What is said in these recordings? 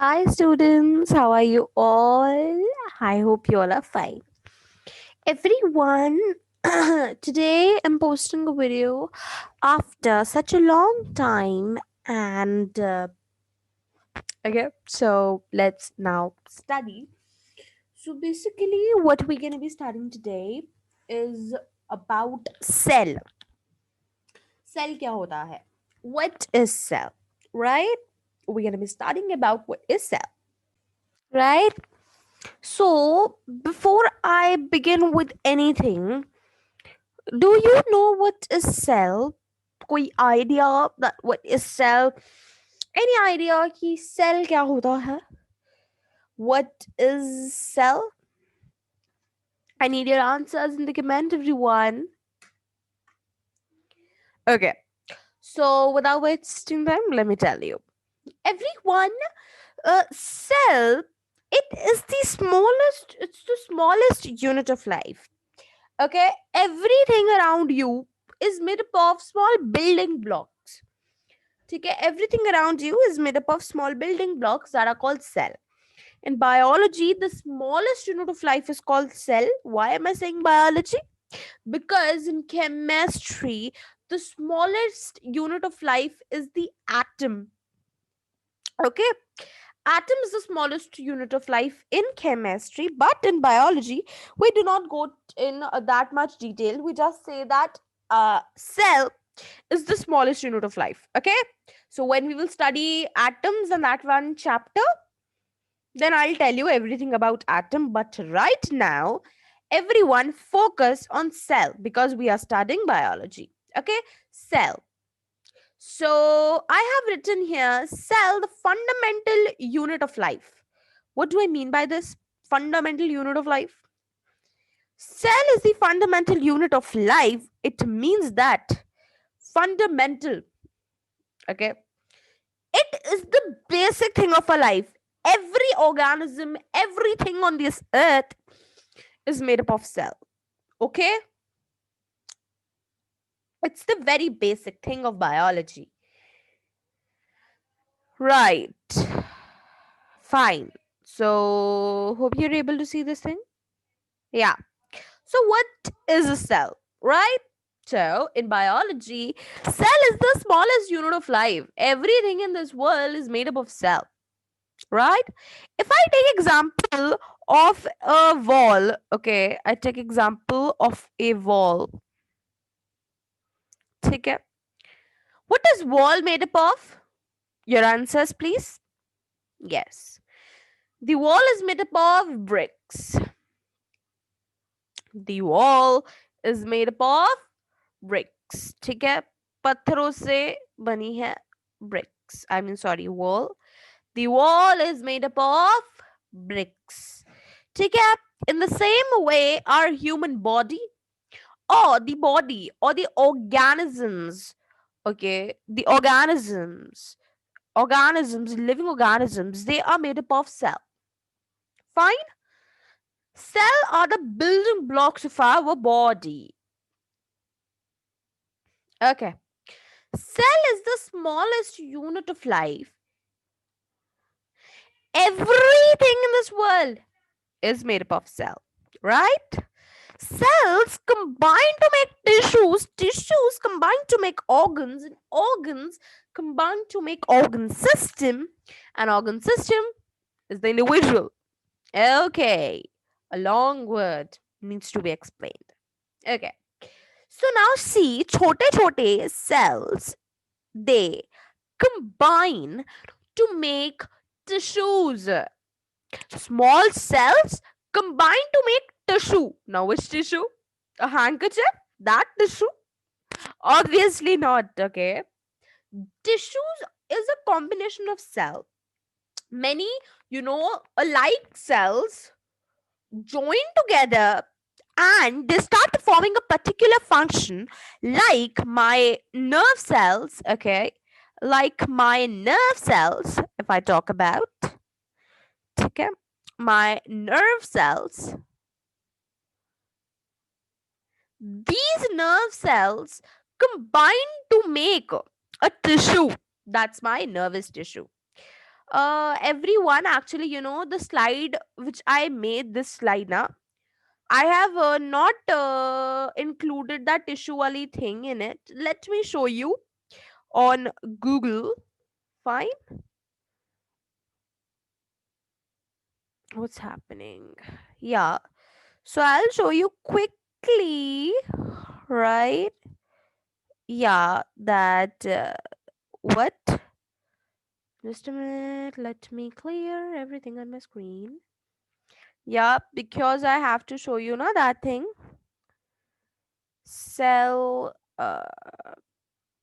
Hi, students. How are you all? I hope you all are fine. Everyone, today I'm posting a video after such a long time, and okay, so let's now study. So, basically, what we're going to be studying today is about cell. Cell क्या होता है? What is cell? Right? We're going to be studying about what is cell. Right? So, before I begin with anything, do you know what is cell? कोई idea that what is cell? Any idea कि cell क्या होता है? What is cell? I need your answers in the comment, everyone. Okay, so without wasting time, let me tell you. Everyone, cell, it is the smallest. It's the smallest unit of life. Okay, everything around you is made up of small building blocks. Okay, everything around you is made up of small building blocks that are called cell. In biology, the smallest unit of life is called cell. Why am I saying biology? Because in chemistry, the smallest unit of life is the atom. Okay, atom is the smallest unit of life in chemistry, but in biology we do not go in that much detail. We just say that cell is the smallest unit of life. Okay, so when we will study atoms in that one chapter, then I'll tell you everything about atom. But right now, everyone focus on cell because we are studying biology. Okay, cell. So I have written here cell, the fundamental unit of life. What do I mean by this? Fundamental unit of life. Cell is the fundamental unit of life. It means that fundamental. Okay. It is the basic thing of a life. Every organism, everything on this earth is made up of cell. Okay. It's the very basic thing of biology. Right. Fine. So, hope you're able to see this thing. Yeah. So, what is a cell, right? So, in biology, cell is the smallest unit of life. Everything in this world is made up of cell, right? If I take example of a wall, okay, I take example of a wall. ठीक है? What is wall made up of? Your answers, please. Yes. The wall is made up of bricks. The wall is made up of bricks. ठीक है? पत्थरों से बनी है bricks. I mean, sorry, wall. The wall is made up of bricks. ठीक है? In the same way, our human body or the body or the organisms, okay, the organisms, living organisms, they are made up of cell. Fine? Cell are the building blocks of our body. Okay. Cell is the smallest unit of life. Everything in this world is made up of cell, right? Cells combine to make tissues, tissues combine to make organs, and organs combine to make organ system, and organ system is the individual. Okay, a long word needs to be explained. Okay, so now see, छोटे छोटे cells, they combine to make tissues. Small cells combine to make tissue. Now, which tissue? A handkerchief? That tissue? Obviously not, okay? Tissues is a combination of cell. Many, alike cells join together and they start forming a particular function, like my nerve cells, okay? Like my nerve cells, if I talk about, okay? My nerve cells, these nerve cells combine to make a tissue. That's my nervous tissue. Everyone, actually, the slide which I made, this slide now, I have not included that tissue wali thing in it. Let me show you on Google. Fine. What's happening? Yeah. So I'll show you quickly, right? Yeah, that what? Just a minute. Let me clear everything on my screen. Yeah, because I have to show you now that thing. Cell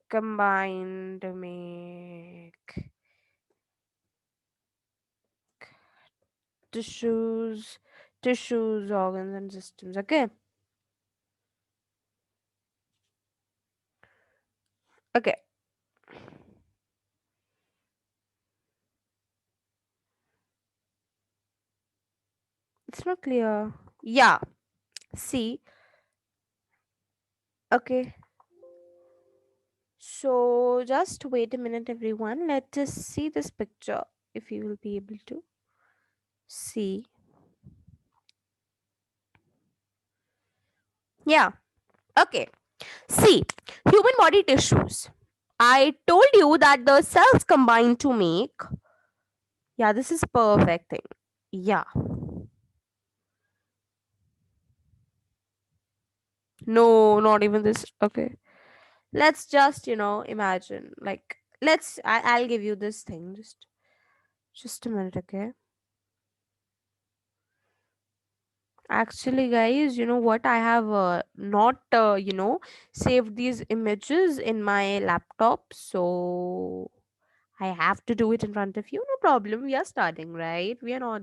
combined make tissues, organs, and systems. Okay. Okay. It's not clear. Yeah. See. Okay. So just wait a minute, everyone. Let us see this picture if you will be able to see. Yeah. Okay. See, human body tissues. I told you that the cells combine to make. Yeah, this is perfect thing. Yeah. No, not even this. Okay. Let's just, imagine. Like, I'll give you this thing. Just a minute, okay? Actually, guys, you know what? I have not, saved these images in my laptop. So I have to do it in front of you. No problem. We are starting, right? We are not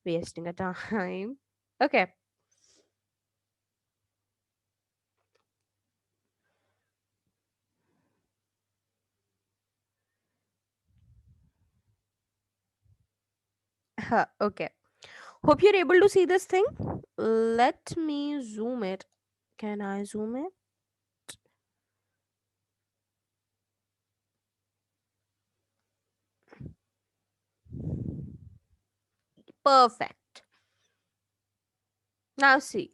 wasting a time. Okay. Okay. Hope you're able to see this thing. Let me zoom it. Can I zoom it? Perfect. Now see.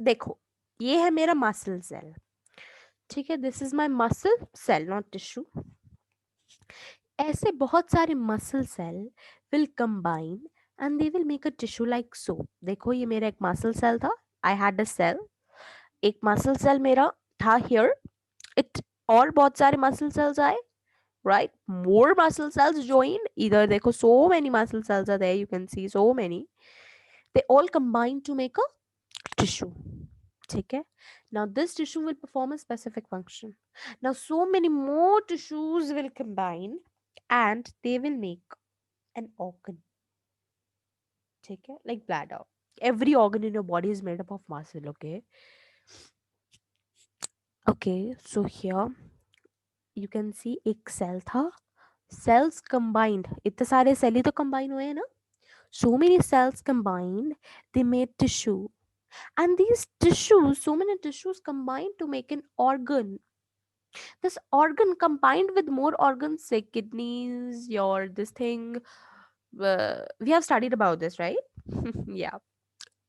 देखो, ये है मेरा muscle cell. ठीक है, this is my muscle cell, not tissue. ऐसे बहुत सारे muscle cell will combine and they will make a tissue like so. देखो, ये मेरा एक मसल सेल था. I had a cell. एक मसल सेल मेरा था हियर. इट और बहुत सारे मसल सेल्स आए, right? More muscle cells join. Either देखो, so many muscle cells are there. You can see so many. They all combine to make a tissue. ठीक है. Now this tissue will perform a specific function. Now so many more tissues will combine and they will make an organ. ठीक है, like bladder. Every organ in your body is made up of muscle. Okay. Okay. So here you can see एक cell था. Cells combined. इतने सारे cell ही तो combine हुए हैं ना. So many cells combined, they made tissue. And these tissues, so many tissues combined to make an organ. This organ combined with more organs, say kidneys, your this thing. We have studied about this, right? Yeah.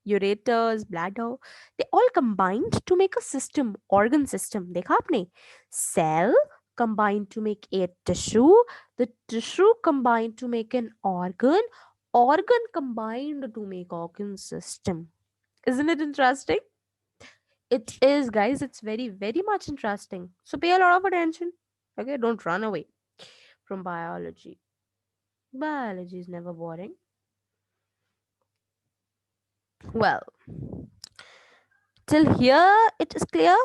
Ureters, bladder, they all combined to make a system, organ system. देखा आपने? Cell combined to make a tissue, the tissue combined to make an organ combined to make organ system. Isn't it interesting? It is, guys. It's very, very much interesting. So pay a lot of attention. Okay, don't run away from biology. Biology is never boring. Well, till here it is clear.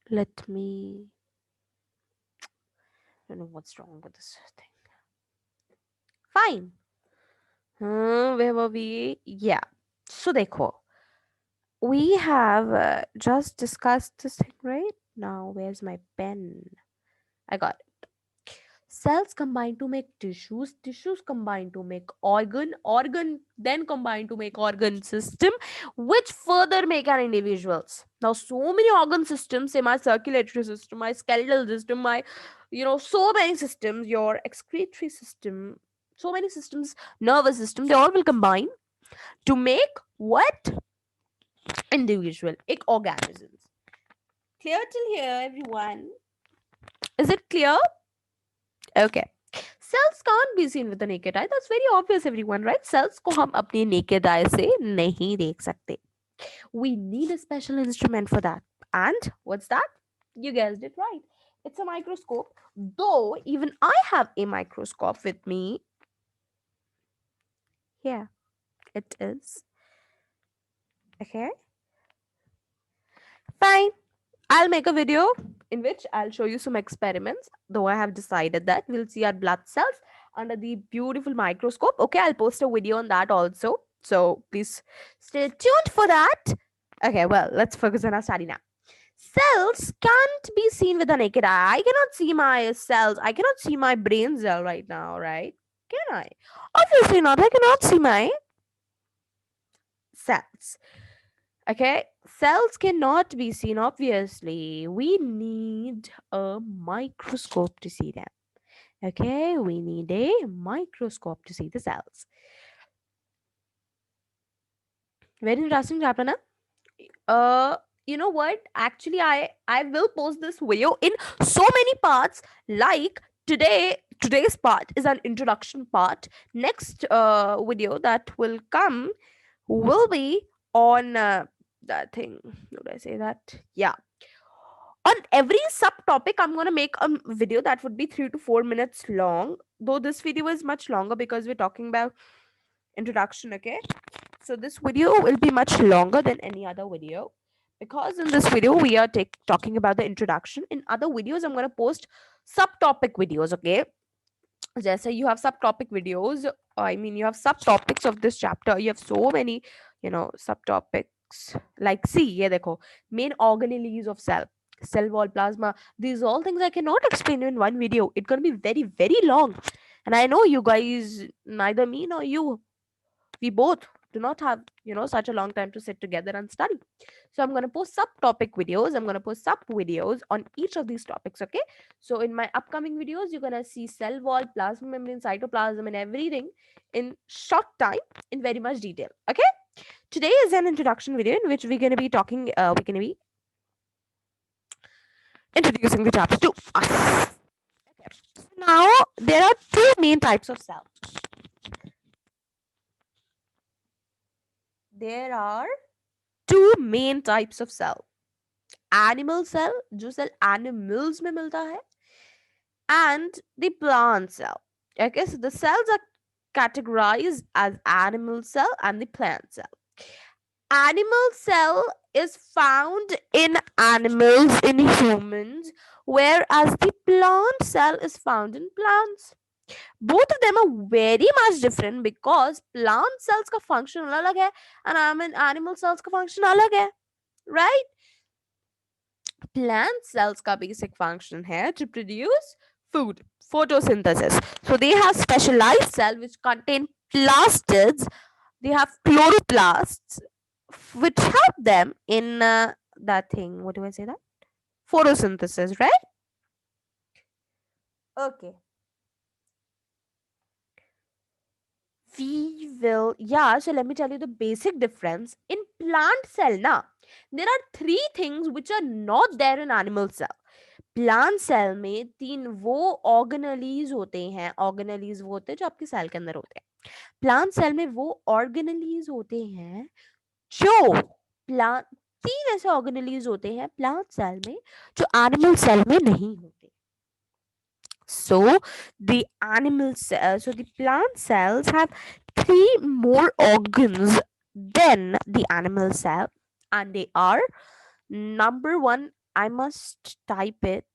Let me. I don't know what's wrong with this thing. Fine. Where were we? Yeah. So देखो, we have just discussed this thing, right? Now where's my pen? I got it. cells combine to make tissues, tissues combine to make organ, organ then combine to make organ system, which further make an individuals. Now so many organ systems, say my circulatory system, my skeletal system, my, so many systems, your excretory system, so many systems, nervous system, they all will combine to make what? Individual organisms. Clear till here, everyone? Is it clear? Okay. Cells can't be seen with the naked eye. That's very obvious, everyone, right? Cells को हम अपनी naked eye से नहीं देख सकते. We need a special instrument for that. And what's that? You guessed it right. It's a microscope. Though even I have a microscope with me. Here it is. Okay. Fine. I'll make a video in which I'll show you some experiments, though I have decided that we'll see our blood cells under the beautiful microscope. Okay, I'll post a video on that also. So please stay tuned for that. Okay, well, let's focus on our study now. Cells can't be seen with the naked eye. I cannot see my cells. I cannot see my brain cell right now, right? Can I? Obviously not. I cannot see my cells. Okay, cells cannot be seen, obviously. We need a microscope to see them. Okay, we need a microscope to see the cells. Very interesting chapter, na? You know what? Actually, I will post this video in so many parts. Like today's part is an introduction part. Next video that will come will be on that thing. Would I say that? Yeah. On every subtopic, I'm going to make a video that would be 3 to 4 minutes long. Though this video is much longer because we're talking about introduction, okay? So this video will be much longer than any other video. Because in this video, we are talking about the introduction. In other videos, I'm going to post subtopic videos, okay? Jesse, you have subtopic videos. I mean, you have subtopics of this chapter. You have so many, subtopics. Like, see, yeah, dekho, main organelles of cell wall, plasma. These all things I cannot explain in one video. It's gonna be very, very long. And I know you guys, neither me nor you, we both do not have, such a long time to sit together and study. So I'm going to post subtopic videos. I'm going to post sub videos on each of these topics. Okay. So in my upcoming videos, you're going to see cell wall, plasma membrane, cytoplasm, and everything in short time in very much detail. Okay. Today is an introduction video in which we're going to be talking, we're going to be introducing the chapter 2. Okay. So now there are two main types of cells. There are two main types of cell. Animal cell, जो cell animals में मिलता है, and the plant cell. Okay, so the cells are categorized as animal cell and the plant cell. Animal cell is found in animals, in humans, whereas the plant cell is found in plants. Both of them are very much different because plant cells का function अलग है and animal cells का function अलग है, right? Plant cells का basic function है to produce food, photosynthesis. So they have specialized cells which contain plastids. They have chloroplasts which help them in that thing. What do I say that? Photosynthesis, right? Okay. So let me tell you the basic difference in plant cell. Now there are three things which are not there in animal cell. Plant cell में तीन वो organelles होते हैं, organelles वो होते हैं जो आपके सेल के अंदर होते हैं. प्लांट सेल में वो ऑर्गेनेलीज होते हैं जो प्लांट, तीन ऐसे ऑर्गेनेलीज होते हैं प्लांट सेल में जो एनिमल सेल में नहीं होते. So the plant cells have 3 more organs than the animal cell, and they are, number 1, I must type it.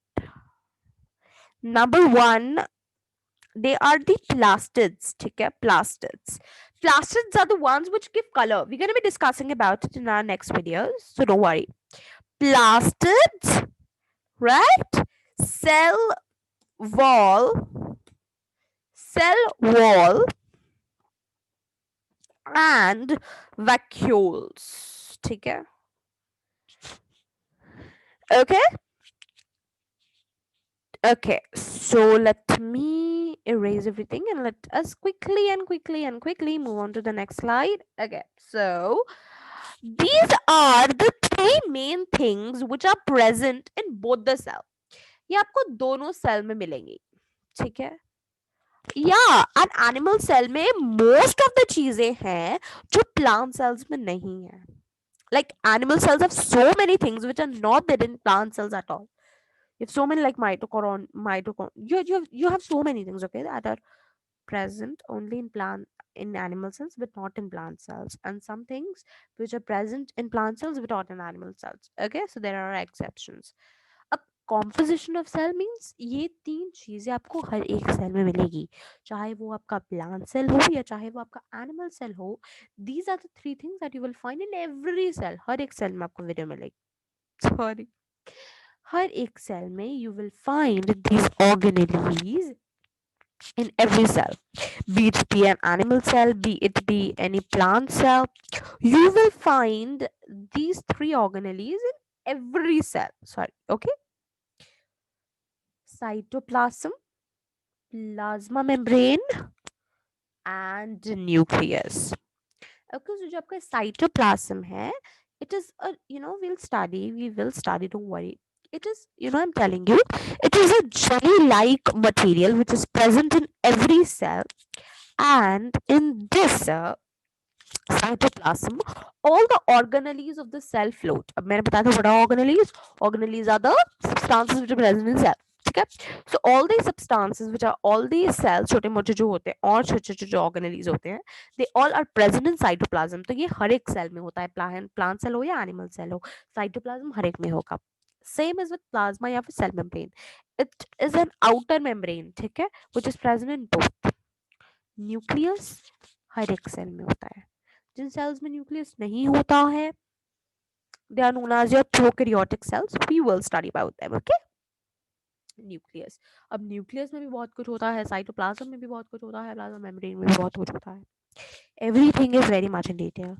Number 1, they are the plastids. Okay, plastids. Plastids are the ones which give color. We're going to be discussing about it in our next videos, so don't worry. Plastids, right? Cell wall cell wall and vacuoles. ठीक है? Okay. Okay, so let me erase everything and let us quickly move on to the next slide. Okay, so these are the three main things which are present in both the cell. ये आपको दोनों cell में मिलेंगी, ठीक है? या an animal cell में most of the चीजें हैं जो प्लांट सेल्स में नहीं है. Like animal cells have so many things which are not there in plant cells at all. You have so many like you have so many things, okay, that are present only in animal cells but not in plant cells, and some things which are present in plant cells but not in animal cells. Okay, so there are exceptions. अब composition of cell means ये तीन चीजें आपको हर एक cell में मिलेगी, चाहे वो आपका प्लांट सेल हो या चाहे वो आपका एनिमल सेल हो. These are the three things that you will find in every cell. हर एक सेल में आपको वीडियो मिलेगी, सॉरी, हर एक सेल में you will find these organelles in every cell, be it be an animal cell, be it be any plant cell. You will find these three organelles in every cell. Sorry, okay. Cytoplasm, plasma membrane, and nucleus. Okay, so जो आपका cytoplasm है, it is a, we will study, don't worry. It is, I'm telling you, it is a jelly like material which is present in every cell, and in this cytoplasm all the organelles of the cell float. अब मैंने बताया था what are organelles are the substances which are present in cell, ठीक है? So all these substances which are all these cells, छोटे मोटे जो होते हैं और छोटे छोटे जो organelles होते हैं, they all are present in cytoplasm. तो ये हर एक सेल में होता है, plant cell हो या animal cell हो, cytoplasm हर एक में होगा. Same as with plasma या फिर cell membrane. It is an outer membrane, ठीक है, which is present in both. Nucleus हर एक सेल में होता है. जिन सेल्स में न्यूक्लियस नहीं होता है, they are known as your prokaryotic cells. We will study about them, okay? Nucleus, अब न्यूक्लियस में भी बहुत कुछ होता है, साइटोप्लाज्म में भी बहुत कुछ होता है, प्लाज्मा मेम्ब्रेन में भी बहुत कुछ होता है. Everything is very much in detail.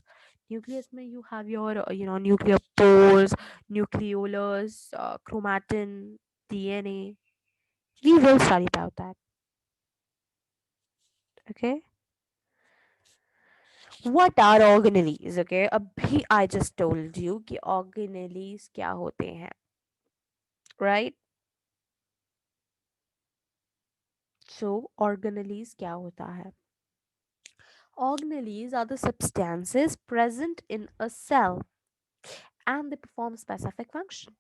Nucleus में you have your nuclear pores, nucleolus, chromatin, DNA. We will study about that, okay? What are organelles? Okay, अभी I just told you कि organelles क्या होते हैं, right? So organelles क्या होता है? Organelles are the substances present in a cell and they perform specific function.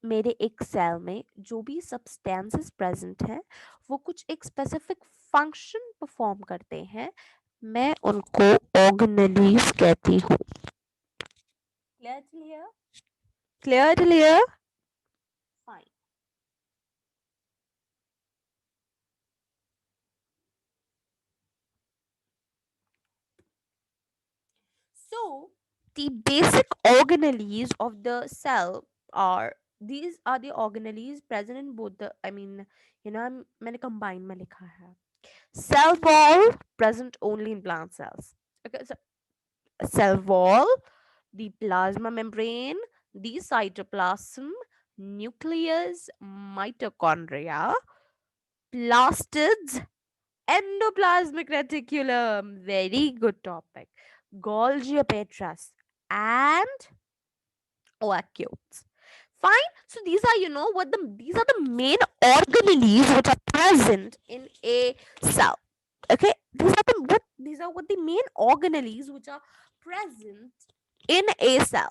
मेरे एक सेल में जो भी substances present हैं वो कुछ एक specific function perform करते हैं, मैं उनको organelles कहती हूँ. Clear till here? Clear till here? Fine. So the basic organelles of the cell are, these are the organelles present in both the, मैंने combine में लिखा है. Cell wall present only in plant cells. Okay, so cell wall, the plasma membrane, the cytoplasm, nucleus, mitochondria, plastids, endoplasmic reticulum. Very good topic. Golgi apparatus and vacuoles. Fine. So these are, these are the main organelles which are present in a cell. Okay, these are what the main organelles which are present in a cell.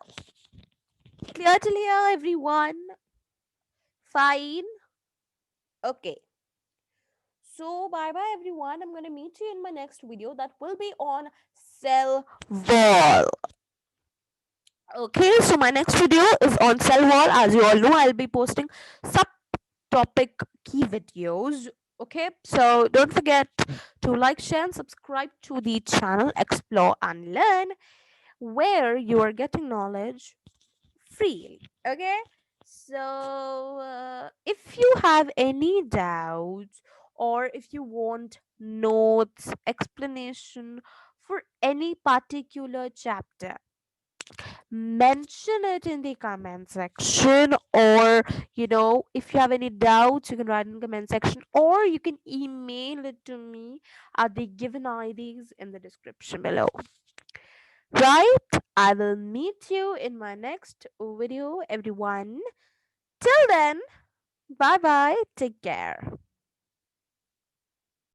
Clear till here, everyone? Fine. Okay. So bye bye everyone. I'm gonna meet you in my next video that will be on cell wall. Okay, so my next video is on cell wall. As you all know, I'll be posting subtopic key videos. Okay, so don't forget to like, share, and subscribe to the channel Explore and Learn, where you are getting knowledge freely. Okay, so if you have any doubts or if you want notes, explanation for any particular chapter, mention it in the comment section. Or if you have any doubts, you can write in the comment section, or you can email it to me at the given IDs in the description below. Right, I will meet you in my next video, everyone. Till then, bye bye, take care.